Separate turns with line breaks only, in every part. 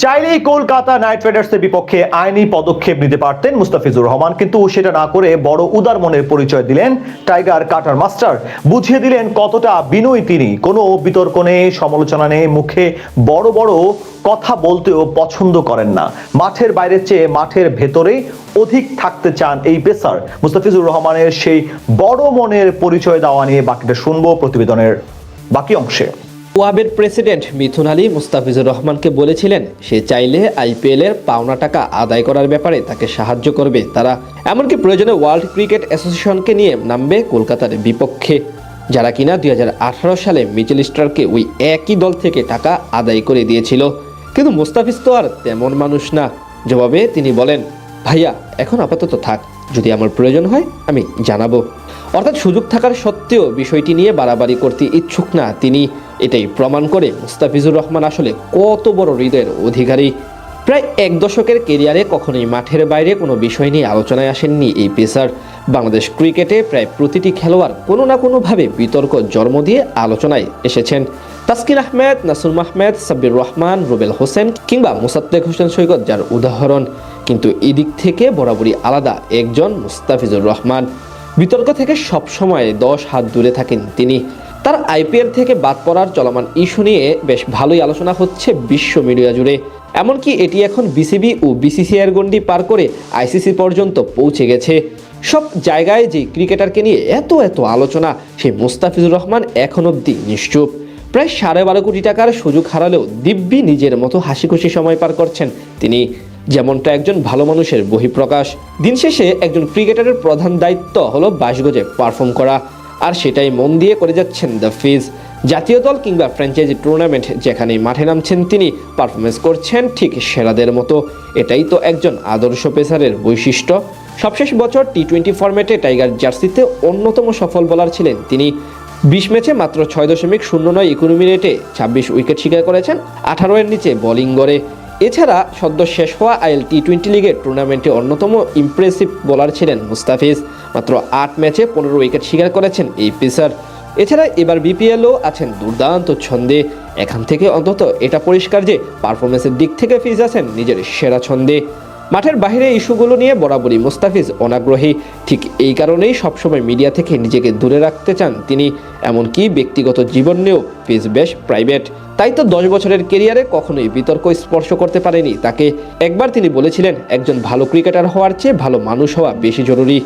চাইলেই কলকাতা নাইট রাইডার্সের বিপক্ষে আইনি পদক্ষেপ নিতে পারতেন মুস্তাফিজুর রহমান, কিন্তু সেটা না করে বড় উদার মনের পরিচয় দিলেন টাইগার কাটার মাস্টার। বুঝিয়ে দিলেন কতটা বিনয়ী তিনি। কোনো বিতর্ক নেই, সমালোচনা নেই, মুখে বড় বড় কথা বলতেও পছন্দ করেন না। মাঠের বাইরের চেয়ে মাঠের ভেতরে অধিক থাকতে চান এই পেসার। মুস্তাফিজুর রহমানের সেই বড় মনের পরিচয় দেওয়া নিয়ে বাকিটা শুনবো প্রতিবেদনের বাকি অংশে।
ওয়াবের প্রেসিডেন্ট মিথুন আলী মুস্তাফিজুর রহমানকে বলেছিলেন সে চাইলে আইপিএল এর পাওনা টাকা আদায় করার ব্যাপারে তাকে সাহায্য করবে তারা। এমনকি প্রয়োজনে ওয়ার্ল্ড ক্রিকেট অ্যাসোসিয়েশনকে নিয়ে নামবে কলকাতার বিপক্ষে, যারা কিনা 2018 সালে মিচেল স্টার্ককে ওই একই দল থেকে টাকা আদায় করে দিয়েছিল। কিন্তু মুস্তাফিজ তো আর তেমন মানুষ না। জবাবে তিনি বলেন, ভাইয়া এখন আপাতত থাক, যদি আমার প্রয়োজন হয় আমি জানাবো। অর্থাৎ সুযোগ থাকার সত্ত্বেও বিষয়টি নিয়ে বাড়াবাড়ি করতে ইচ্ছুক না তিনি। এটাই প্রমাণ করে মুস্তাফিজুর রহমান আসলে কত বড় হৃদয়ের অধিকারী। প্রায় এক দশকের কেরিয়ারে কখনোই মাঠের বাইরে কোনো বিষয় নিয়ে আলোচনায় আসেননি এই পেসার। বাংলাদেশ ক্রিকেটে প্রায় প্রতিটি খেলোয়াড় কোনো না কোনোভাবে বিতর্ক জন্ম দিয়ে আলোচনায় এসেছেন। তাসকিন আহমেদ, নাসুম আহমেদ, সাব্বির রহমান, রুবেল হোসেন কিংবা মোসাদ্দেক হোসেন সৈকত যার উদাহরণ। কিন্তু এদিক থেকে বরাবরই আলাদা একজন মুস্তাফিজুর রহমান। বিতর্ক থেকে সবসময় 10 হাত দূরে থাকেন তিনি। তার আইপিএল থেকে বাদ পড়ার চলমান ইস্যু নিয়ে বেশ ভালোই আলোচনা হচ্ছে বিশ্ব মিডিয়া জুড়ে। এমনকি এটি এখন বিসিবি ও বিসিসিআইয়ের গণ্ডি পার করে আইসিসি পর্যন্ত পৌঁছে গেছে। সব জায়গায় যে ক্রিকেটারকে নিয়ে এত আলোচনা, সেই মুস্তাফিজুর রহমান এখন অবধি নিশ্চুপ। প্রায় 12.5 কোটি টাকার সুযোগ হারালেও দিব্যি নিজের মতো হাসি খুশি সময় পার করছেন তিনি, যেমনটা একজন ভালো মানুষের বহিঃপ্রকাশ। দিন শেষে একজন ক্রিকেটারের প্রধান দায়িত্ব হলো 22 গজে পারফর্ম করা, আর সেটাই মন দিয়ে করে যাচ্ছেন দ্য ফিজ। জাতীয় দল কিংবা ফ্র্যাঞ্চাইজি টুর্নামেন্ট যেখানে মাঠে নামছেন তিনি পারফরমেন্স করছেন ঠিক সেরাদের মতো। এটাই তো একজন আদর্শ পেসারের বৈশিষ্ট্য। সবশেষ বছর টি-20 ফরম্যাটে টাইগার জার্সিতে অন্যতম সফল বোলার ছিলেন তিনি। 20 ম্যাচে মাত্র 6.09 ইকোনমি রেটে 26 উইকেট শিকার করেছেন 18 এর নিচে বোলিং গড়ে। এছাড়া সদ্য শেষ হওয়া আইএল টি-20 লিগের টুর্নামেন্টে অন্যতম ইমপ্রেসিভ বোলার ছিলেন মুস্তাফিজ। মাত্র 8 ম্যাচে 15 উইকেট শিকার করেছেন এই পেসার। এছাড়া এবার বিপিএলও আছেন দুর্দান্ত ছন্দে। এখান থেকে অন্তত এটা পরিষ্কার যে পারফরমেন্সের দিক থেকে ফিজ আছেন নিজের সেরা ছন্দে। মাঠের বাইরে ইস্যুগুলো নিয়ে বরাবরই মুস্তাফিজ অনাগ্রহী। ঠিক এই কারণেই সবসময় মিডিয়া থেকে নিজেকে দূরে রাখতে চান তিনি। এমনকি ব্যক্তিগত জীবন নিয়েও ফিজ বেশ প্রাইভেট। তাই তো 10 বছরের কেরিয়ারে কখনোই বিতর্ক স্পর্শ করতে পারেনি তাকে। একবার তিনি বলেছিলেন, একজন ভালো ক্রিকেটার হওয়ার চেয়ে ভালো মানুষ হওয়া বেশি জরুরি।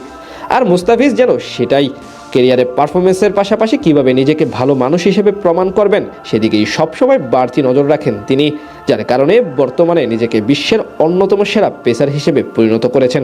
আর মুস্তাফিজ যেন সেটাই। কেরিয়ারে পারফরমেন্সের পাশাপাশি কিভাবে নিজেকে ভালো মানুষ হিসেবে প্রমাণ করবেন সেদিকেই সবসময় বাড়তি নজর রাখেন তিনি, যার কারণে বর্তমানে নিজেকে বিশ্বের অন্যতম সেরা পেসার হিসেবে পরিণত করেছেন।